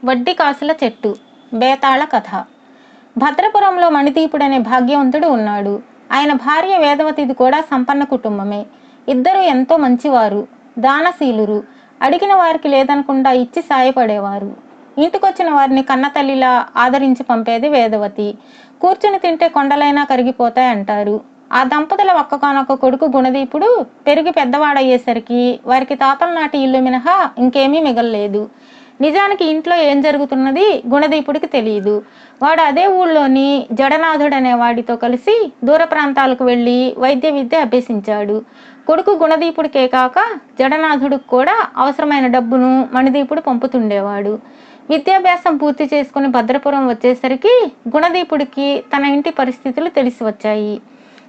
వడ్డీ కాసుల చెట్టు. బేతాళ కథ. భద్రపురంలో మణిదీపుడనే భాగ్యవంతుడు ఉన్నాడు. ఆయన భార్య వేదవతిది కూడా సంపన్న కుటుంబమే. ఇద్దరు ఎంతో మంచివారు, దానశీలురు. అడిగిన వారికి లేదనకుండా ఇచ్చి సాయపడేవారు. ఇంటికొచ్చిన వారిని కన్నతల్లిలా ఆదరించి పంపేది వేదవతి. కూర్చుని తింటే కొండలైనా కరిగిపోతాయంటారు. ఆ దంపతుల ఒక్కగానొక్క కొడుకు గుణదీపుడు పెరిగి పెద్దవాడయ్యేసరికి వారికి తాతల నాటి ఇల్లు మినహా ఇంకేమీ మిగల్లేదు. నిజానికి ఇంట్లో ఏం జరుగుతున్నది గుణదీపుడికి తెలియదు. వాడు అదే ఊళ్ళోని జడనాథుడనే వాడితో కలిసి దూర ప్రాంతాలకు వెళ్ళి వైద్య విద్య అభ్యసించాడు. కొడుకు గుణదీపుడికే కాక జడనాథుడికి కూడా అవసరమైన డబ్బును మణిదీపుడు పంపుతుండేవాడు. విద్యాభ్యాసం పూర్తి చేసుకుని భద్రపురం వచ్చేసరికి గుణదీపుడికి తన ఇంటి పరిస్థితులు తెలిసి వచ్చాయి.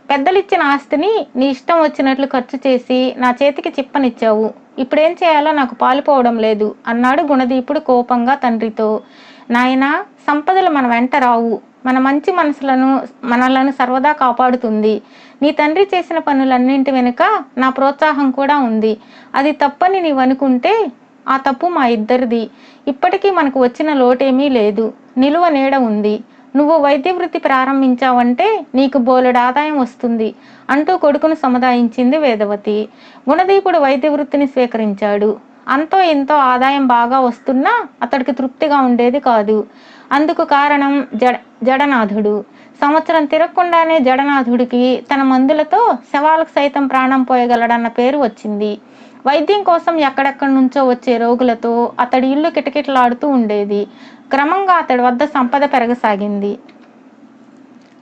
పెద్దలిచ్చిన ఆస్తిని నీ ఇష్టం వచ్చినట్లు ఖర్చు చేసి నా చేతికి చిప్పనిచ్చావు. ఇప్పుడేం చేయాలో నాకు పాలుపోవడం లేదు అన్నాడు గుణదీపుడు కోపంగా తండ్రితో. నాయనా, సంపదలు మన వెంట రావు. మన మంచి మనలను సర్వదా కాపాడుతుంది. నీ తండ్రి చేసిన పనులన్నింటి వెనుక నా ప్రోత్సాహం కూడా ఉంది. అది తప్పని నీవు అనుకుంటే ఆ తప్పు మా ఇద్దరిది. ఇప్పటికీ మనకు వచ్చిన లోటేమీ లేదు. నిలువ నీడ ఉంది. నువ్వు వైద్య వృత్తి ప్రారంభించావంటే నీకు బోలెడు ఆదాయం వస్తుంది అంటూ కొడుకును సముదాయించింది వేదవతి. గుణదీపుడు వైద్య వృత్తిని స్వీకరించాడు. అంతో ఎంతో ఆదాయం బాగా వస్తున్నా అతడికి తృప్తిగా ఉండేది కాదు. అందుకు కారణం జడనాథుడు. సంవత్సరం తిరగకుండానే జడనాథుడికి తన మందులతో శవాలకు సైతం ప్రాణం పోయగలడన్న పేరు వచ్చింది. వైద్యం కోసం ఎక్కడెక్కడి నుంచో వచ్చే రోగులతో అతడి ఇల్లు కిటకిటలాడుతూ ఉండేది. క్రమంగా అతడి వద్ద సంపద పెరగసాగింది.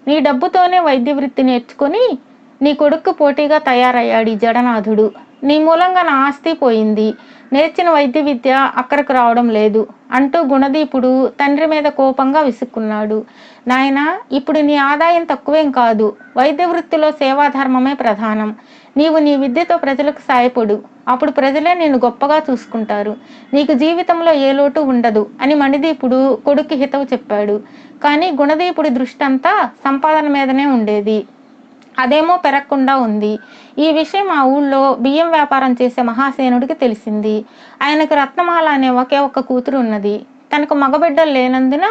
నీ డబ్బుతోనే వైద్య వృత్తి నేర్చుకుని నీ కొడుకు పోటీగా తయారయ్యాడు జడనాథుడు. నీ మూలంగా నా ఆస్తి పోయింది. నేర్చిన వైద్య విద్య అక్కడికి రావడం లేదు అంటూ గుణదీపుడు తండ్రి మీద కోపంగా విసుక్కున్నాడు. నాయనా, ఇప్పుడు నీ ఆదాయం తక్కువేం కాదు. వైద్య వృత్తిలో సేవాధర్మమే ప్రధానం. నీవు నీ విద్యతో ప్రజలకు సాయపడు. అప్పుడు ప్రజలే నిన్ను గొప్పగా చూసుకుంటారు. నీకు జీవితంలో ఏ లోటు ఉండదు అని మణిదీపుడు కొడుక్కి హితవు చెప్పాడు. కానీ గుణదీపుడి దృష్టి అంతా సంపాదన మీదనే ఉండేది. అదేమో పెరగకుండా ఉంది. ఈ విషయం ఆ ఊళ్ళో బియ్యం వ్యాపారం చేసే మహాసేనుడికి తెలిసింది. ఆయనకు రత్నమాల అనే ఒకే ఒక్క కూతురు ఉన్నది. తనకు మగబిడ్డలు లేనందున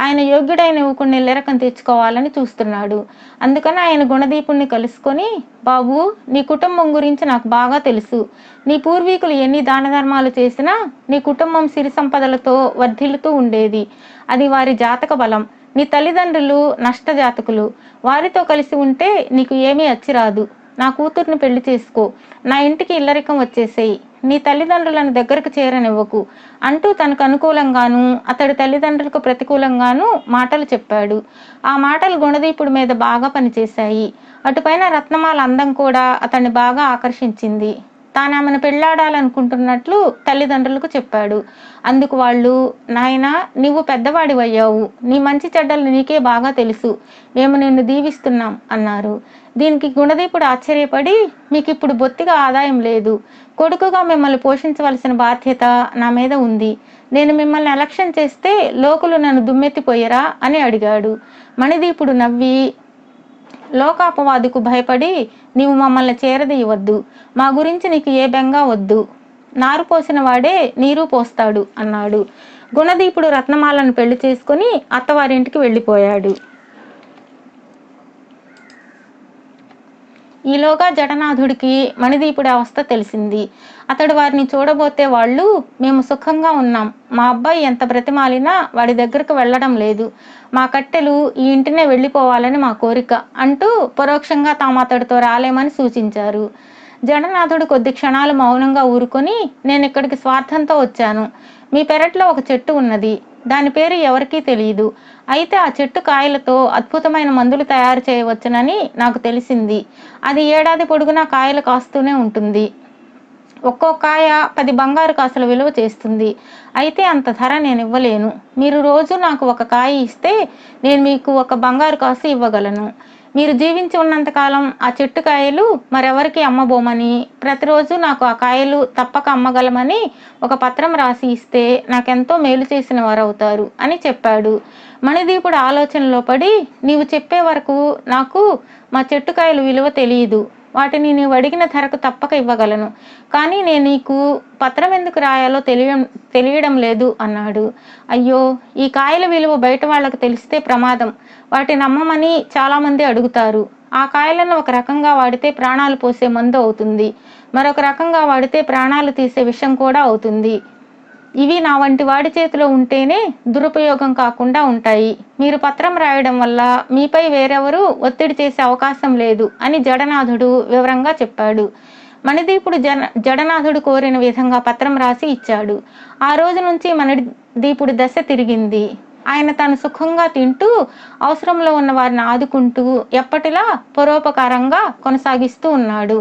ఆయన యోగ్యుడైన యువకుడిని ఇల్లరకం తెచ్చుకోవాలని చూస్తున్నాడు. అందుకని ఆయన గుణదీపుణ్ణి కలుసుకొని, బాబు, నీ కుటుంబం గురించి నాకు బాగా తెలుసు. నీ పూర్వీకులు ఎన్ని దాన ధర్మాలు చేసినా నీ కుటుంబం సిరి సంపదలతో వర్ధిల్లుతూ ఉండేది. అది వారి జాతక బలం. నీ తల్లిదండ్రులు నష్టజాతకులు. వారితో కలిసి ఉంటే నీకు ఏమీ అచ్చిరాదు. నా కూతుర్ని పెళ్లి చేసుకో. నా ఇంటికి ఇల్లరికం వచ్చేసేయి. నీ తల్లిదండ్రులను దగ్గరకు చేరనివ్వకు అంటూ తనకు అనుకూలంగాను అతడి తల్లిదండ్రులకు ప్రతికూలంగాను మాటలు చెప్పాడు. ఆ మాటలు గుణదీపుడి మీద బాగా పనిచేశాయి. అటుపైన రత్నమాల అందం కూడా అతన్ని బాగా ఆకర్షించింది. తాను ఆమెను పెళ్లాడాలనుకుంటున్నట్లు తల్లిదండ్రులకు చెప్పాడు. అందుకు వాళ్ళు, నాయనా, నువ్వు పెద్దవాడివయ్యావు. నీ మంచి చెడ్డలు నీకే బాగా తెలుసు. మేము నిన్ను దీవిస్తున్నాం అన్నారు. దీనికి గుణదీపుడు ఆశ్చర్యపడి, మీకు ఇప్పుడు బొత్తిగా ఆదాయం లేదు. కొడుకుగా మిమ్మల్ని పోషించవలసిన బాధ్యత నా మీద ఉంది. నేను మిమ్మల్ని అలక్ష్యం చేస్తే లోకులు నన్ను దుమ్మెత్తిపోయరా అని అడిగాడు. మణిదీపుడు నవ్వి, లోకాపవాదుకు భయపడి నీవు మమ్మల్ని చేరదీయవద్దు. మా గురించి నీకు ఏ బెంగా వద్దు. నారు పోసిన వాడే నీరు పోస్తాడు అన్నాడు. గుణదీపుడు రత్నమాలను పెళ్లి చేసుకుని అత్తవారింటికి వెళ్ళిపోయాడు. ఈలోగా జడనాథుడికి మణిదీపుడి అవస్థ తెలిసింది. అతడు వారిని చూడబోతే వాళ్ళు, మేము సుఖంగా ఉన్నాం. మా అబ్బాయి ఎంత బ్రతిమాలినా వాడి దగ్గరకు వెళ్ళడం లేదు. మా కట్టెలు ఈ ఇంటినే వెళ్ళిపోవాలని మా కోరిక అంటూ పరోక్షంగా తాము అతడితో రాలేమని సూచించారు. జడనాథుడు కొద్ది క్షణాలు మౌనంగా ఊరుకొని, నేను ఇక్కడికి స్వార్థంతో వచ్చాను. మీ పెరట్లో ఒక చెట్టు ఉన్నది. దాని పేరు ఎవరికీ తెలియదు. అయితే ఆ చెట్టు కాయలతో అద్భుతమైన మందులు తయారు చేయవచ్చునని నాకు తెలిసింది. అది ఏడాది పొడుగునా కాయలు కాస్తూనే ఉంటుంది. ఒక్కో కాయ 10 బంగారు కాసుల విలువ చేస్తుంది. అయితే అంత ధర నేను ఇవ్వలేను. మీరు రోజు నాకు ఒక కాయ ఇస్తే నేను మీకు 1 బంగారు కాసు ఇవ్వగలను. మీరు జీవించి ఉన్నంతకాలం ఆ చెట్టు కాయలు మరెవరికి అమ్మబోమని, ప్రతిరోజు నాకు ఆ కాయలు తప్పక అమ్మగలమని ఒక పత్రం రాసి ఇస్తే నాకెంతో మేలు చేసిన వారవుతారు అని చెప్పాడు. మణిదీపుడు ఆలోచనలో పడి, నీవు చెప్పే వరకు నాకు మా చెట్టుకాయలు విలువ తెలియదు. వాటిని నీవు అడిగిన ధరకు తప్పక ఇవ్వగలను. కానీ నేను నీకు పత్రం ఎందుకు రాయాలో తెలియడం లేదు అన్నాడు. అయ్యో, ఈ కాయల విలువ బయట వాళ్ళకు తెలిస్తే ప్రమాదం. వాటిని అమ్మమని చాలామంది అడుగుతారు. ఆ కాయలను ఒక రకంగా వాడితే ప్రాణాలు పోసే మందు అవుతుంది, మరొక రకంగా వాడితే ప్రాణాలు తీసే విషం కూడా అవుతుంది. ఇవి నా వంటి వాడి చేతిలో ఉంటేనే దురుపయోగం కాకుండా ఉంటాయి. మీరు పత్రం రాయడం వల్ల మీపై వేరెవరూ ఒత్తిడి చేసే అవకాశం లేదు అని జడనాథుడు వివరంగా చెప్పాడు. మణిదీపుడు జడనాథుడు కోరిన విధంగా పత్రం రాసి ఇచ్చాడు. ఆ రోజు నుంచి మణిదీపుడి దశ తిరిగింది. ఆయన తను సుఖంగా తింటూ అవసరంలో ఉన్న వారిని ఆదుకుంటూ ఎప్పటిలా పరోపకారంగా కొనసాగిస్తూ ఉన్నాడు.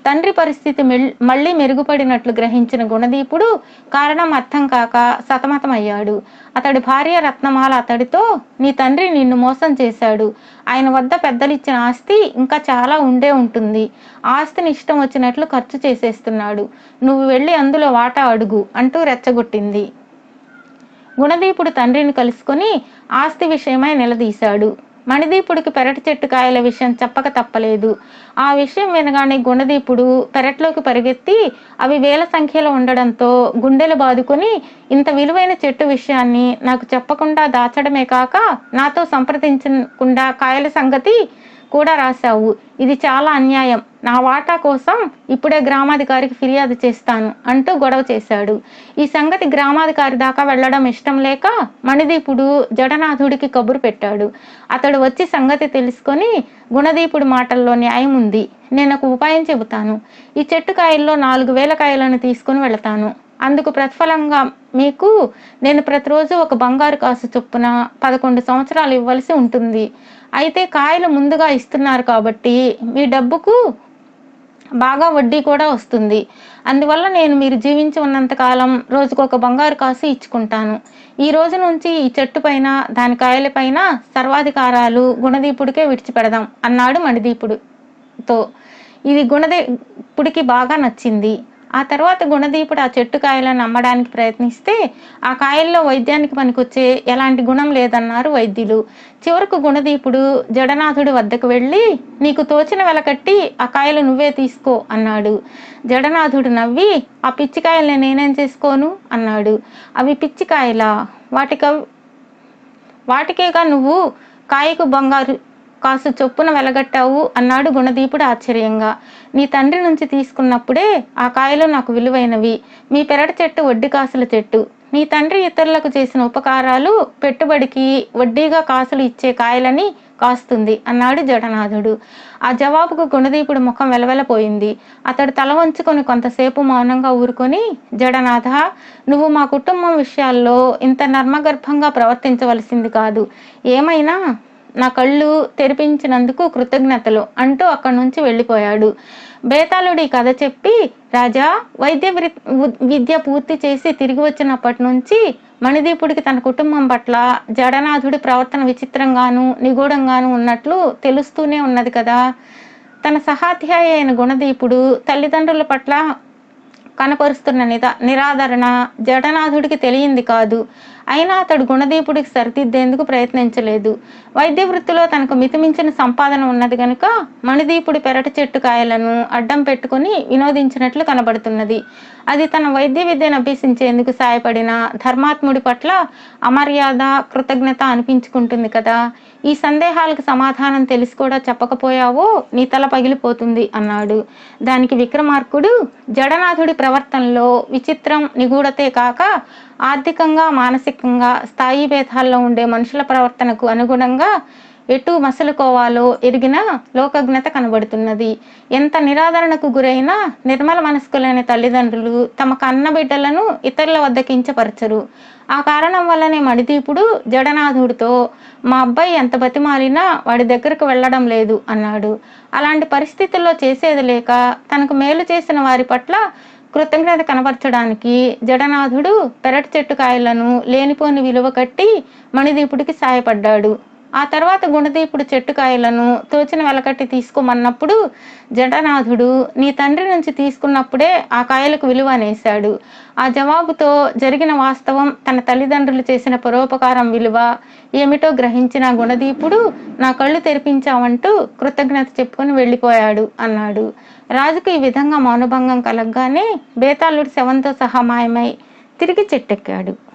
తండ్రి పరిస్థితి మళ్ళీ మెరుగుపడినట్లు గ్రహించిన గుణదీపుడు కారణం అర్థం కాక సతమతమయ్యాడు. అతడి భార్య రత్నమాల అతడితో, నీ తండ్రి నిన్ను మోసం చేశాడు. ఆయన వద్ద పెద్దలిచ్చిన ఆస్తి ఇంకా చాలా ఉండే ఉంటుంది. ఆస్తిని ఇష్టం వచ్చినట్లు ఖర్చు చేసేస్తున్నాడు. నువ్వు వెళ్ళి అందులో వాటా అడుగు అంటూ రెచ్చగొట్టింది. గుణదీపుడు తండ్రిని కలుసుకొని ఆస్తి విషయమై నిలదీశాడు. మణిదీపుడికి పెరటి చెట్టు కాయల విషయం చెప్పక తప్పలేదు. ఆ విషయం వినగానే గుణదీపుడు పెరట్లోకి పరిగెత్తి అవి వేల సంఖ్యలో ఉండడంతో గుండెలు బాదుకొని, ఇంత విలువైన చెట్టు విషయాన్ని నాకు చెప్పకుండా దాచడమే కాక నాతో సంప్రదించకుండా కాయల సంగతి కూడా రాశావు. ఇది చాలా అన్యాయం. నా వాటా కోసం ఇప్పుడే గ్రామాధికారికి ఫిర్యాదు చేస్తాను అంటూ గొడవ చేశాడు. ఈ సంగతి గ్రామాధికారి దాకా వెళ్లడం ఇష్టం లేక మణిదీపుడు జడనాథుడికి కబురు పెట్టాడు. అతడు వచ్చి సంగతి తెలుసుకొని, గుణదీపుడి మాటల్లో న్యాయం ఉంది. నేను ఒక ఉపాయం చెబుతాను. ఈ చెట్టు కాయల్లో 4,000 కాయలను తీసుకుని వెళతాను. అందుకు ప్రతిఫలంగా మీకు నేను ప్రతిరోజు ఒక బంగారు కాసు చొప్పున 11 సంవత్సరాలు ఇవ్వాల్సి ఉంటుంది. అయితే కాయలు ముందుగా ఇస్తున్నారు కాబట్టి మీ డబ్బుకు బాగా వడ్డీ కూడా వస్తుంది. అందువల్ల నేను మీరు జీవించి ఉన్నంతకాలం రోజుకొక బంగారు కాసు ఇచ్చుకుంటాను. ఈ రోజు నుంచి ఈ చెట్టు పైన దాని కాయలపైన సర్వాధికారాలు గుణదీపుడికే విడిచిపెడదాం అన్నాడు మణిదీపుడితో. ఇది గుణదీపుడికి బాగా నచ్చింది. ఆ తర్వాత గుణదీపుడు ఆ చెట్టు కాయలను అమ్మడానికి ప్రయత్నిస్తే ఆ కాయల్లో వైద్యానికి పనికొచ్చే ఎలాంటి గుణం లేదన్నారు వైద్యులు. చివరకు గుణదీపుడు జడనాథుడి వద్దకు వెళ్ళి, నీకు తోచిన వెల కట్టి ఆ కాయలు నువ్వే తీసుకో అన్నాడు. జడనాథుడు నవ్వి, ఆ పిచ్చికాయల్ని నేనేం చేసుకోను అన్నాడు. అవి పిచ్చికాయలా? వాటికేగా నువ్వు కాయకు బంగారు కాసు చొప్పున వెలగట్టావు అన్నాడు గుణదీపుడు ఆశ్చర్యంగా. నీ తండ్రి నుంచి తీసుకున్నప్పుడే ఆ కాయలు నాకు విలువైనవి. మీ పెరటి చెట్టు వడ్డీ కాసుల చెట్టు. నీ తండ్రి ఇతరులకు చేసిన ఉపకారాలు పెట్టుబడికి వడ్డీగా కాసులు ఇచ్చే కాయలని కాస్తుంది అన్నాడు జడనాథుడు. ఆ జవాబుకు గుణదీపుడు ముఖం వెలవెలపోయింది. అతడు తల వంచుకొని కొంతసేపు మౌనంగా ఊరుకొని, జడనాథ, నువ్వు మా కుటుంబం విషయాల్లో ఇంత నర్మగర్భంగా ప్రవర్తించవలసింది కాదు. ఏమైనా నా కళ్ళు తెరిపించినందుకు కృతజ్ఞతలు అంటూ అక్కడి నుంచి వెళ్ళిపోయాడు. బేతాళుడి కథ చెప్పి, రాజా, వైద్య విద్య పూర్తి చేసి తిరిగి వచ్చినప్పటి నుంచి మణిదీపుడికి తన కుటుంబం పట్ల జడనాథుడి ప్రవర్తన విచిత్రంగాను నిగూఢంగాను ఉన్నట్లు తెలుస్తూనే ఉన్నది కదా. తన సహాధ్యాయి అయిన గుణదీపుడు తల్లిదండ్రుల పట్ల కనపరుస్తున్న నిరాదరణ జడనాథుడికి తెలియంది కాదు. అయినా అతడు గుణదీపుడికి సరిదిద్దేందుకు ప్రయత్నించలేదు. వైద్య వృత్తిలో తనకు మితిమించిన సంపాదన ఉన్నది గనుక మణిదీపుడి పెరటి చెట్టు కాయలను అడ్డం పెట్టుకుని వినోదించినట్లు కనబడుతున్నది. అది తన వైద్య విద్యను అభ్యసించేందుకు సాయపడిన ధర్మాత్ముడి పట్ల అమర్యాద, కృతజ్ఞత అనిపించుకుంటుంది కదా. ఈ సందేహాలకు సమాధానం తెలిసి కూడా చెప్పకపోయావో నీ తల పగిలిపోతుంది అన్నాడు. దానికి విక్రమార్కుడు, జడనాథుడి ప్రవర్తనలో విచిత్రం, నిగూఢతే కాక ఆర్థికంగా, మానసికంగా స్థాయి భేదాల్లో ఉండే మనుషుల ప్రవర్తనకు అనుగుణంగా ఎటు మసలుకోవాలో ఎరిగిన లోకజ్ఞత కనబడుతున్నది. ఎంత నిరాదరణకు గురైన నిర్మల మనస్కులైన తల్లిదండ్రులు తమ కన్న బిడ్డలను ఇతరుల వద్ద కించపరచరు. ఆ కారణం వల్లనే మణిదీపుడు జడనాథుడితో, మా అబ్బాయి ఎంత బతిమాలినా వాడి దగ్గరకు వెళ్ళడం లేదు అన్నాడు. అలాంటి పరిస్థితుల్లో చేసేది లేక తనకు మేలు చేసిన వారి పట్ల కృతజ్ఞత కనబరచడానికి జడనాథుడు పెరటి చెట్టు కాయలను లేనిపోని విలువ కట్టి మణిదీపుడికి సాయపడ్డాడు. ఆ తర్వాత గుణదీపుడు చెట్టుకాయలను తోచిన వెలకట్టి తీసుకోమన్నప్పుడు జడనాథుడు నీ తండ్రి నుంచి తీసుకున్నప్పుడే ఆ కాయలకు విలువ అనేశాడు. ఆ జవాబుతో జరిగిన వాస్తవం, తన తల్లిదండ్రులు చేసిన పరోపకారం విలువ ఏమిటో గ్రహించిన గుణదీపుడు నా కళ్ళు తెరిపించావంటూ కృతజ్ఞత చెప్పుకొని వెళ్ళిపోయాడు అన్నాడు. రాజుకు ఈ విధంగా మౌనభంగం కలగగానే బేతాళుడు శవంతో సహా మాయమై తిరిగి చెట్టెక్కాడు.